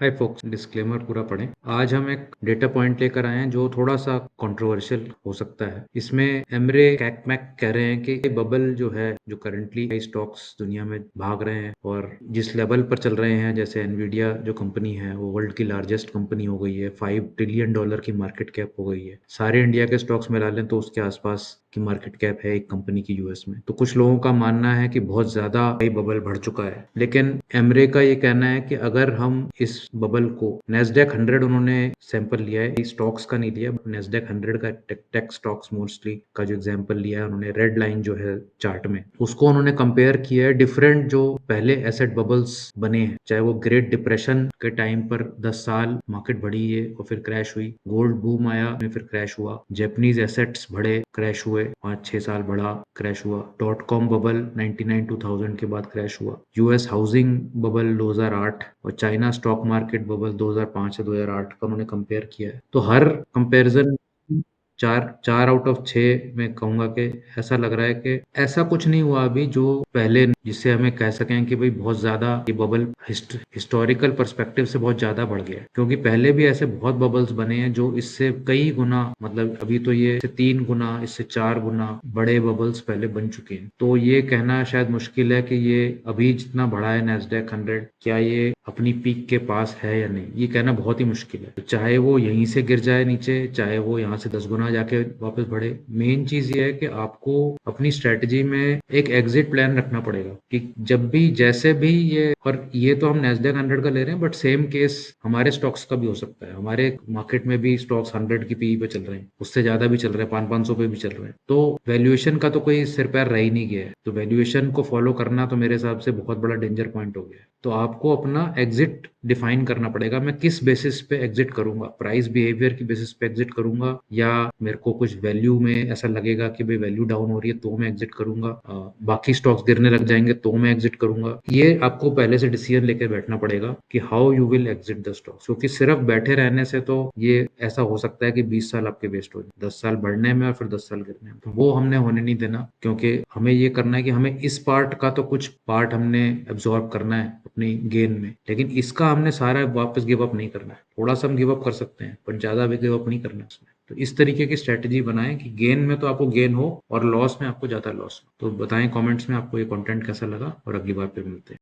हाय focus, disclaimer पूरा पढ़ें। आज हम एक डेटा पॉइंट लेकर आए हैं जो थोड़ा सा कंट्रोवर्शियल हो सकता है। इसमें एमरे कैकमैक कह रहे हैं कि बबल जो है, जो करंटली कई स्टॉक्स दुनिया में भाग रहे हैं और जिस लेवल पर चल रहे हैं, जैसे एनवीडिया जो कंपनी है वो वर्ल्ड की लार्जेस्ट कंपनी हो गई है, $5 ट्रिलियन की मार्केट कैप हो गई है। सारे इंडिया के स्टॉक्स मिला लें तो उसके आसपास की मार्केट कैप है एक कंपनी की यूएस में। तो कुछ लोगों का मानना है कि बहुत ज्यादा बबल बढ़ चुका है, लेकिन एमरे का ये कहना है कि अगर हम इस बबल को नेस्डेक 100, उन्होंने सैंपल लिया है, स्टॉक्स का नहीं लिया, नेस्डेक 100 का टेक स्टॉक्स मोस्टली का जो एग्जांपल लिया है उन्होंने, रेड लाइन जो है चार्ट में, उसको उन्होंने कंपेयर किया है डिफरेंट जो पहले एसेट बबल्स बने हैं। चाहे वो ग्रेट डिप्रेशन के टाइम पर 10 साल मार्केट बढ़ी है और फिर क्रैश हुई, गोल्ड बूम आया फिर क्रैश हुआ, जापानीज एसेट्स बढ़े क्रैश हुए, 5-6 साल बढ़ा क्रैश हुआ, .com बबल 99-2000 के बाद क्रैश हुआ, यूएस हाउसिंग बबल 2008 और चाइना स्टॉक मार्केट बबल 2005 से 2008 का उन्होंने कंपेयर किया है। तो हर कंपैरिजन 4 आउट ऑफ 6 में कहूंगा कि ऐसा लग रहा है कि ऐसा कुछ नहीं हुआ अभी जो पहले, जिससे हमें कह सकें कि भाई बहुत ज्यादा ये बबल हिस्टोरिकल पर्सपेक्टिव से बहुत ज्यादा बढ़ गया है। क्योंकि पहले भी ऐसे बहुत बबल्स बने हैं जो इससे कई गुना, मतलब अभी तो ये इससे 3 गुना, इससे 4 गुना बड़े बबल्स पहले बन चुके हैं। तो ये कहना शायद मुश्किल है कि ये अभी जितना बढ़ा है नेस्डेक 100, क्या ये अपनी पीक के पास है या नहीं, ये कहना बहुत ही मुश्किल है। तो चाहे वो यहीं से गिर जाए नीचे, चाहे वो यहाँ से 10 गुना जाके वापस बढ़े, मेन चीज ये है कि आपको अपनी स्ट्रेटजी में एक एग्जिट प्लान रखना पड़ेगा कि जब भी जैसे भी ये, और ये तो हम नेस्डेक 100 का ले रहे हैं, बट सेम केस हमारे स्टॉक्स का भी हो सकता है। हमारे मार्केट में भी स्टॉक्स 100 की पीई पे चल रहे हैं, उससे ज्यादा भी चल रहे हैं, 500-500 पे भी चल रहे हैं। तो वैल्यूएशन का तो कोई सिर पैर रह ही नहीं गया है। तो वैल्यूएशन को फॉलो करना तो मेरे हिसाब से बहुत बड़ा डेंजर पॉइंट हो गया है। तो आपको अपना एग्जिट डिफाइन करना पड़ेगा। मैं किस बेसिस पे एग्जिट करूंगा, प्राइस बिहेवियर की बेसिस पे एग्जिट करूंगा, या मेरे को कुछ वैल्यू में ऐसा लगेगा कि भाई वैल्यू डाउन हो रही है तो मैं एग्जिट करूंगा, बाकी स्टॉक्स गिरने लग जाएंगे तो मैं एग्जिट करूंगा। ये आपको पहले से डिसीजन लेके बैठना पड़ेगा कि how you will exit the stock. क्योंकि सिर्फ बैठे रहने से तो ये ऐसा हो सकता है कि 20 साल आपके वेस्ट हो जाए, 10 साल बढ़ने में और फिर 10 साल गिरने में। तो वो हमने होने नहीं देना, क्योंकि हमें ये करना है कि हमें इस पार्ट का तो कुछ पार्ट हमने एब्जॉर्ब करना है अपनी गेन में, लेकिन इसका हमने सारा वापस गिव अप नहीं करना है। थोड़ा सा हम गिव अप कर सकते हैं पर ज्यादा भी गिव अप नहीं करना है उसमें। तो इस तरीके की स्ट्रेटजी बनाएं कि गेन में तो आपको गेन हो और लॉस में आपको ज्यादा लॉस हो। तो बताएं कमेंट्स में आपको ये कंटेंट कैसा लगा, और अगली बार फिर मिलते हैं।